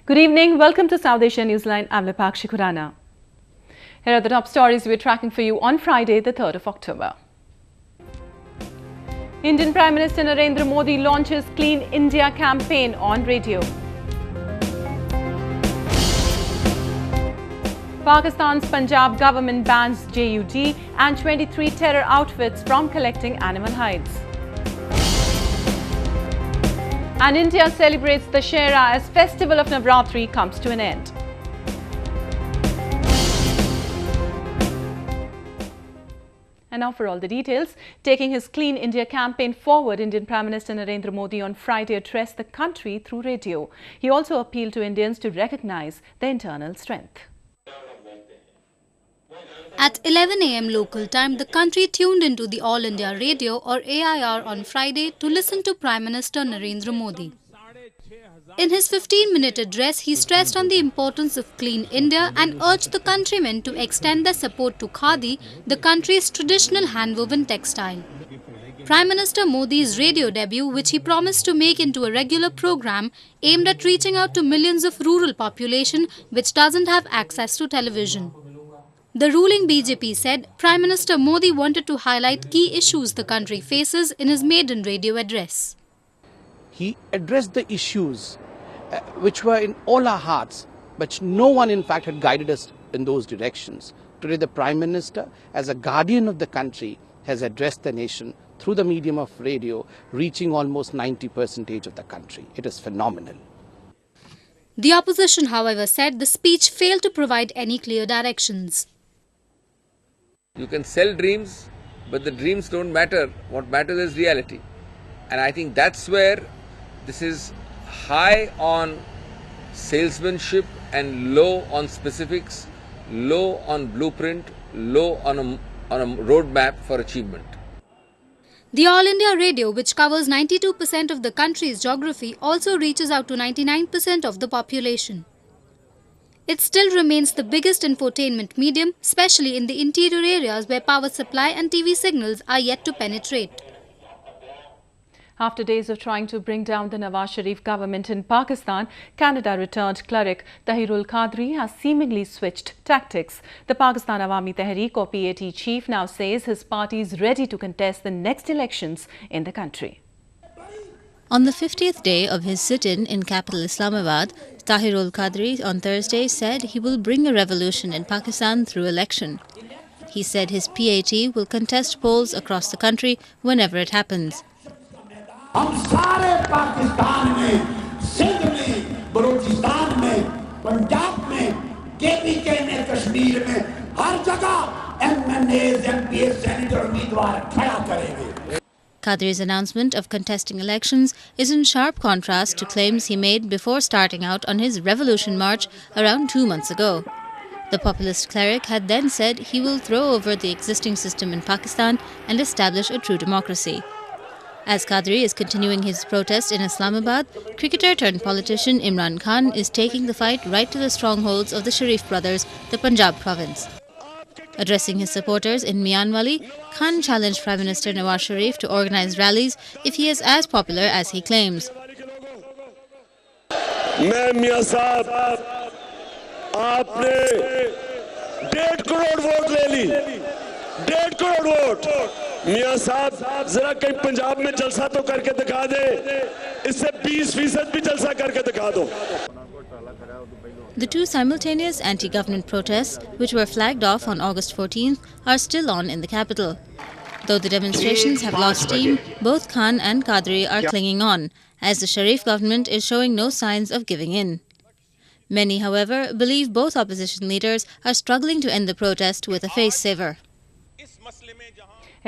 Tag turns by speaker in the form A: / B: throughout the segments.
A: Good evening. Welcome to South Asia Newsline. I'm Lipakshi Khurana. Here are the top stories we're tracking for you on Friday, the 3rd of October. Indian Prime Minister Narendra Modi launches Clean India campaign on radio. Pakistan's Punjab government bans JUD and 23 terror outfits from collecting animal hides. And India celebrates Dussehra as festival of Navratri comes to an end. And now for all the details. Taking his Clean India campaign forward, Indian Prime Minister Narendra Modi on Friday addressed the country through radio. He also appealed to Indians to recognize their internal strength.
B: At 11 a.m. local time, the country tuned into the All India Radio or AIR on Friday to listen to Prime Minister Narendra Modi. In his 15-minute address, he stressed on the importance of Clean India and urged the countrymen to extend their support to Khadi, the country's traditional handwoven textile. Prime Minister Modi's radio debut, which he promised to make into a regular program, aimed at reaching out to millions of rural population which doesn't have access to television. The ruling BJP said Prime Minister Modi wanted to highlight key issues the country faces in his maiden radio address.
C: He addressed the issues which were in all our hearts, but no one in fact had guided us in those directions. Today the Prime Minister, as a guardian of the country, has addressed the nation through the medium of radio, reaching almost 90% of the country. It is phenomenal.
B: The opposition, however, said the speech failed to provide any clear directions.
D: You can sell dreams, but the dreams don't matter. What matters is reality. And I think that's where this is high on salesmanship and low on specifics, low on blueprint, low on a roadmap for achievement.
B: The All India Radio, which covers 92% of the country's geography, also reaches out to 99% of the population. It still remains the biggest infotainment medium, especially in the interior areas where power supply and TV signals are yet to penetrate.
A: After days of trying to bring down the Nawaz Sharif government in Pakistan, Canada-returned cleric Tahirul Qadri has seemingly switched tactics. The Pakistan Awami Tehreek or PAT chief now says his party is ready to contest the next elections in the country.
E: On the 50th day of his sit-in in capital Islamabad, Tahirul Qadri on Thursday said he will bring a revolution in Pakistan through election. He said his PAT will contest polls across the country whenever it happens.
F: हम सारे पाकिस्तान में, सिंध में, बलूचिस्तान में, पंजाब में, KPK में, कश्मीर में, हर जगह MNAs, MPs, senator उम्मीदवार खड़ा करेंगे.
E: Qadri's announcement of contesting elections is in sharp contrast to claims he made before starting out on his revolution march around 2 months ago. The populist cleric had then said he will throw over the existing system in Pakistan and establish a true democracy. As Qadri is continuing his protest in Islamabad, cricketer turned politician Imran Khan is taking the fight right to the strongholds of the Sharif brothers, the Punjab province. Addressing his supporters in Mianwali, Khan challenged Prime Minister Nawaz Sharif to organize rallies if he is as popular as he claims.
G: मैं मियां साहब आपने 1.5 crore vote ले ली 1.5 crore vote मियां साहब जरा कहीं पंजाब में जलसा तो करके दिखा दे इससे 20% भी जलसा करके दिखा दो.
E: The two simultaneous anti-government protests, which were flagged off on August 14th, are still on in the capital. Though the demonstrations have lost steam, both Khan and Qadri are clinging on, as the Sharif government is showing no signs of giving in. Many, however, believe both opposition leaders are struggling to end the protest with a face-saver.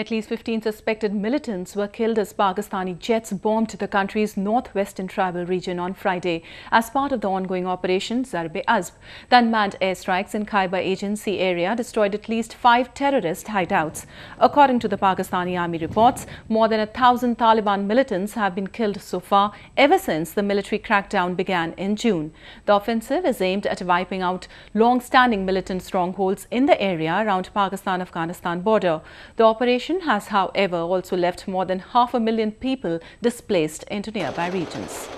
A: At least 15 suspected militants were killed as Pakistani jets bombed the country's northwestern tribal region on Friday as part of the ongoing Operation Zarb-e-Azb. The unmanned airstrikes in Khyber Agency area destroyed at least 5 terrorist hideouts. According to the Pakistani army reports, more than 1,000 Taliban militants have been killed so far ever since the military crackdown began in June. The offensive is aimed at wiping out long-standing militant strongholds in the area around Pakistan-Afghanistan border. The operation has, however, also left more than 500,000 people displaced into nearby regions.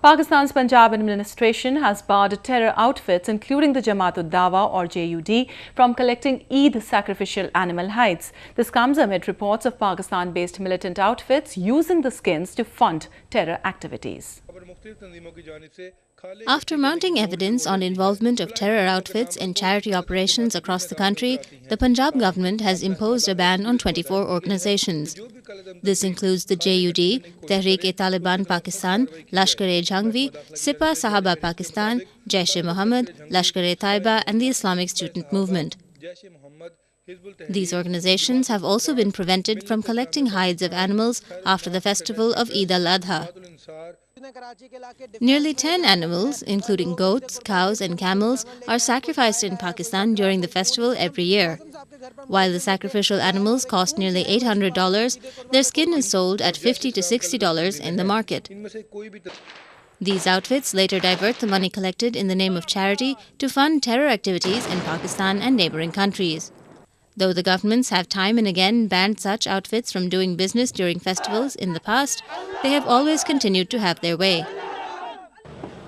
A: Pakistan's Punjab administration has barred terror outfits, including the Jamaat-ud-Dawa or JUD, from collecting Eid sacrificial animal hides. This comes amid reports of Pakistan-based militant outfits using the skins to fund terror activities.
E: After mounting evidence on involvement of terror outfits in charity operations across the country, the Punjab government has imposed a ban on 24 organizations. This includes the JUD, Tehreek-e-Taliban Pakistan, Lashkar-e-Jhangvi, Sipah Sahaba Pakistan, Jaish-e-Mohammed, Lashkar-e-Taiba and the Islamic Student Movement. These organizations have also been prevented from collecting hides of animals after the festival of Eid al-Adha. Nearly 10 animals, including goats, cows and camels, are sacrificed in Pakistan during the festival every year. While the sacrificial animals cost nearly $800, their skin is sold at $50 to $60 in the market. These outfits later divert the money collected in the name of charity to fund terror activities in Pakistan and neighboring countries. Though the governments have time and again banned such outfits from doing business during festivals in the past, they have always continued to have their way.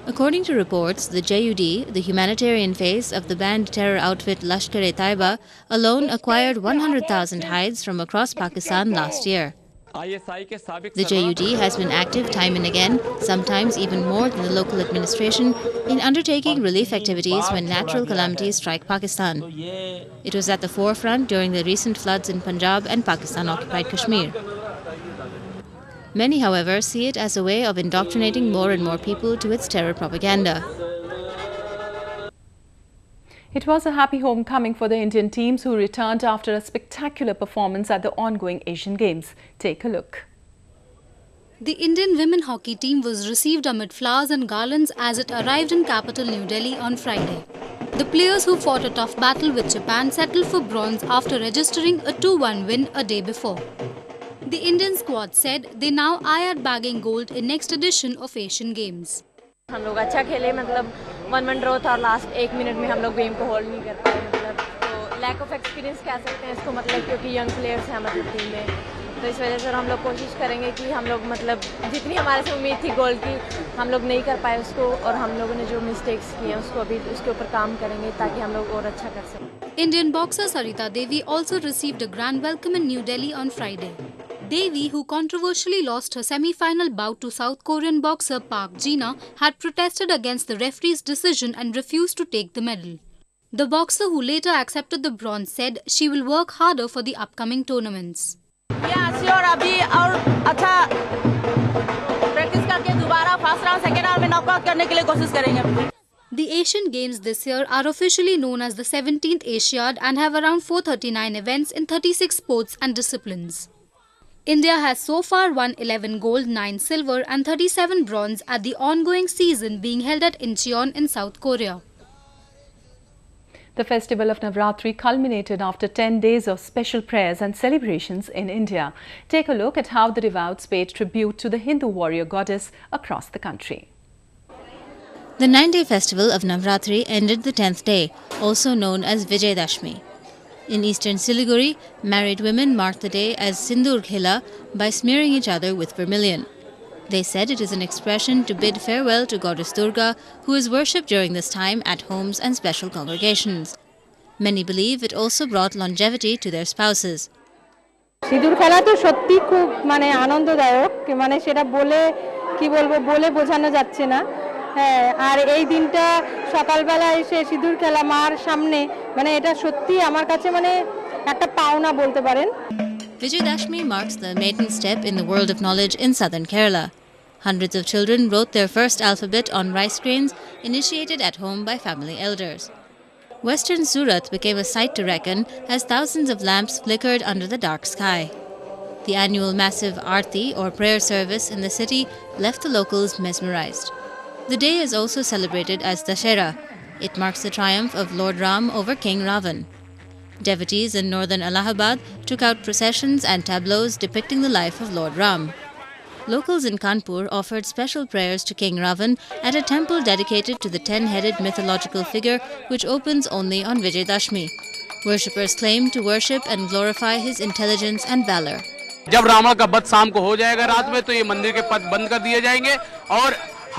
E: According to reports, the JUD, the humanitarian face of the banned terror outfit Lashkar-e-Taiba, alone acquired 100,000 hides from across Pakistan last year. The JUD has been active time and again, sometimes even more than the local administration, in undertaking relief activities when natural calamities strike Pakistan. It was at the forefront during the recent floods in Punjab and Pakistan-occupied Kashmir. Many, however, see it as a way of indoctrinating more and more people to its terror propaganda.
A: It was a happy homecoming for the Indian teams who returned after a spectacular performance at the ongoing Asian Games. Take a look.
B: The Indian women hockey team was received amid flowers and garlands as it arrived in capital New Delhi on Friday. The players who fought a tough battle with Japan settled for bronze after registering a 2-1 win a day before. The Indian squad said they now eye at bagging gold in next edition of Asian Games.
H: हम लोग अच्छा खेले, मतलब 1-1 draw था और last 1 minute में हम लोग गेम को होल्ड नहीं कर पाए, मतलब तो लैक ऑफ एक्सपीरियंस कह सकते हैं इसको, मतलब क्योंकि यंग प्लेयर्स हैं मतलब टीम में, तो इस वजह से हम लोग कोशिश करेंगे कि हम लोग मतलब जितनी हमारे से उम्मीद थी गोल की हम लोग नहीं कर पाए उसको, और हम लोगों ने जो मिस्टेक्स किए हैं उसको अभी उसके ऊपर काम करेंगे ताकि हम लोग और अच्छा कर सकें.
B: Indian boxer Sarita Devi also received a grand welcome in New Delhi on Friday. Devi, who controversially lost her semi-final bout to South Korean boxer Park Ji-na, had protested against the referee's decision and refused to take the medal. The boxer, who later accepted the bronze, said she will work harder for the upcoming tournaments.
H: Yeah, sure. अभी और अच्छा practice करके दोबारा first round second round में knockout करने के लिए कोशिश करेंगे.
B: The Asian Games this year are officially known as the 17th Asiad and have around 439 events in 36 sports and disciplines. India has so far won 11 gold, 9 silver and 37 bronze at the ongoing season being held at Incheon in South Korea.
A: The festival of Navratri culminated after 10 days of special prayers and celebrations in India. Take a look at how the devout paid tribute to the Hindu warrior goddess across the country.
E: The 9-day festival of Navratri ended the 10th day, also known as Vijayadashmi. In eastern Siliguri, married women marked the day as Sindur Khela by smearing each other with vermilion. They said it is an expression to bid farewell to goddess Durga, who is worshipped during this time at homes and special congregations. Many believe it also brought longevity to their spouses.
I: সিঁদুর খেলা তো সত্যি খুব মানে আনন্দদায়ক, মানে সেটা বলে কি বলবো, বলে বোঝানো যাচ্ছে না। হ্যাঁ, আর এই দিনটা সকালবেলা এসে সিঁদুর খেলা মার সামনে, মানে এটা সত্যি আমার কাছে মানে একটা পাওনা বলতে পারেন।
E: Vijayadashmi marks the maiden step in the world of knowledge in southern Kerala. Hundreds of children wrote their first alphabet on rice grains, initiated at home by family elders. Western Surat became a sight to reckon as thousands of lamps flickered under the dark sky. The annual massive Aarti or prayer service in the city left the locals mesmerized. The day is also celebrated as Dussehra. It marks the triumph of Lord Ram over King Ravan. Devotees in northern Allahabad took out processions and tableaus depicting the life of Lord Ram. Locals in Kanpur offered special prayers to King Ravan at a temple dedicated to the 10-headed mythological figure which opens only on Vijayadashmi. Worshippers claim to worship and glorify his intelligence and valor.
J: जब रावण का वध शाम को हो जाएगा रात में, तो ये मंदिर के पथ बंद कर दिए जाएंगे और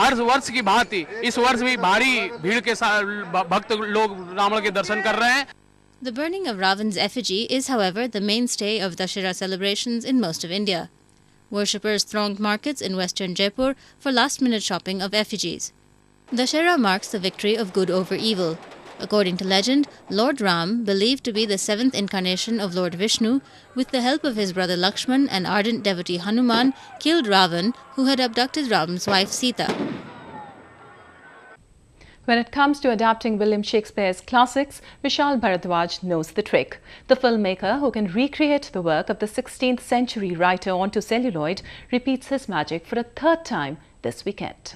J: हर वर्ष की भांति इस वर्ष भी भारी भीड़ के साथ भक्त लोग रावण के दर्शन कर रहे हैं.
E: The burning of Ravan's effigy is, however, the mainstay of Dussehra celebrations in most of India. Worshippers thronged markets in western Jaipur for last-minute shopping of effigies. Dussehra marks the victory of good over evil. According to legend, Lord Ram, believed to be the seventh incarnation of Lord Vishnu, with the help of his brother Lakshman and ardent devotee Hanuman, killed Ravan, who had abducted Ram's wife Sita.
A: When it comes to adapting William Shakespeare's classics, Vishal Bharadwaj knows the trick. The filmmaker, who can recreate the work of the 16th century writer onto celluloid, repeats his magic for a third time this weekend.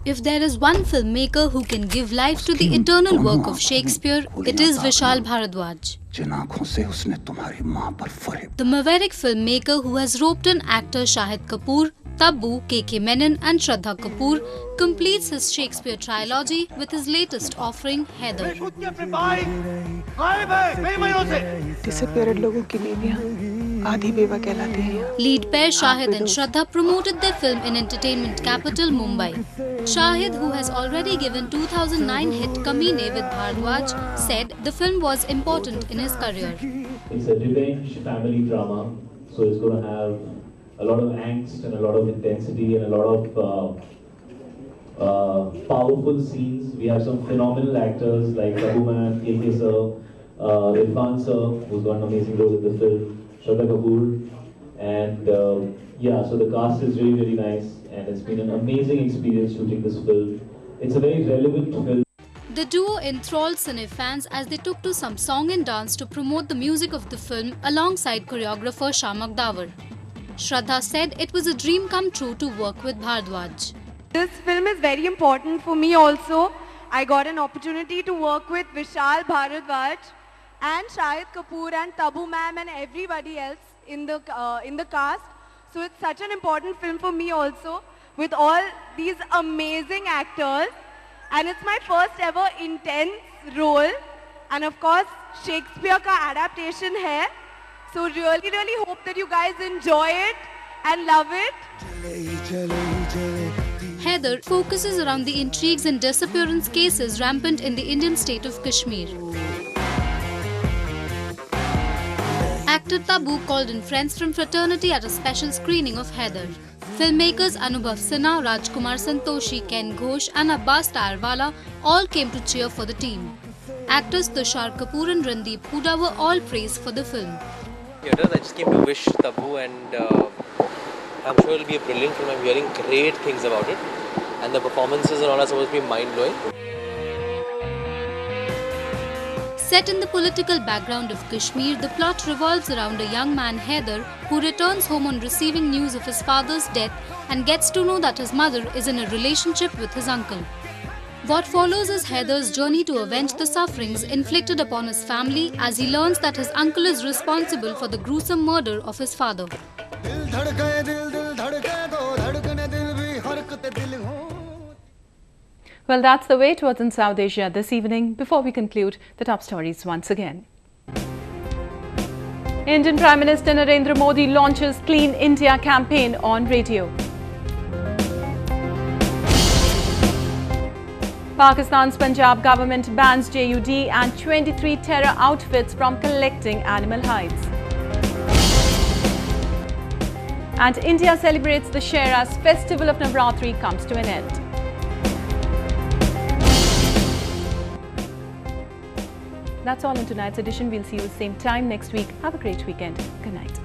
B: If there is one filmmaker who can give life to the eternal work of Shakespeare, it is Vishal Bharadwaj. The maverick filmmaker who has roped in actor Shahid Kapoor, Tabu, KK Menon and Shraddha Kapoor completes his Shakespeare trilogy with his latest offering, Heather.
K: Disappeared लोगों की बीवियां आधी बेवा कहलाती हैं.
B: Lead pair Shahid and Shraddha promoted their film in entertainment capital Mumbai. Shahid, who has already given 2009 hit Kamine with Bharadwaj, said the film was important in his career.
L: It's a revenge family drama, so it's going to have a lot of angst and a lot of intensity and a lot of powerful scenes. We have some phenomenal actors like Tabu Man, KK Sir, Irfan Sir, who's got an amazing role in the film, Shraddha Kapoor, and yeah, so the cast is really, really nice, and it's been an amazing experience shooting this film. It's a very relevant film.
B: The duo enthralled cine fans as they took to some song and dance to promote the music of the film alongside choreographer Shamak Davar. Shraddha said it was a dream come true to work with Bharadwaj.
M: This film is very important for me also. I got an opportunity to work with Vishal Bharadwaj and Shahid Kapoor and Tabu ma'am and everybody else in the cast. So it's such an important film for me also, with all these amazing actors. And it's my first ever intense role. And of course, Shakespeare ka adaptation hai. So really, really hope that you guys enjoy it and love it.
B: Heather focuses around the intrigues and disappearance cases rampant in the Indian state of Kashmir. Actor Tabu called in friends from fraternity at a special screening of Heather. Filmmakers Anubhav Sinha, Rajkumar Santoshi, Ken Ghosh and Abbas Tayarwala all came to cheer for the team. Actors Tushar Kapoor and Randeep Hooda were all praised for the film.
N: I just came to wish Tabu, and I'm sure it'll be a brilliant film. I'm hearing great things about it, and the performances and all are supposed to be mind-blowing.
B: Set in the political background of Kashmir, the plot revolves around a young man, Heather, who returns home on receiving news of his father's death and gets to know that his mother is in a relationship with his uncle. What follows is Heather's journey to avenge the sufferings inflicted upon his family as he learns that his uncle is responsible for the gruesome murder of his father.
A: Well, that's the way towards in South Asia this evening. Before we conclude, the top stories once again. Indian Prime Minister Narendra Modi launches Clean India campaign on radio. Pakistan's Punjab government bans JUD and 23 terror outfits from collecting animal hides. And India celebrates the Dussehra's festival of Navratri comes to an end. That's all in tonight's edition. We'll see you the same time next week. Have a great weekend. Good night.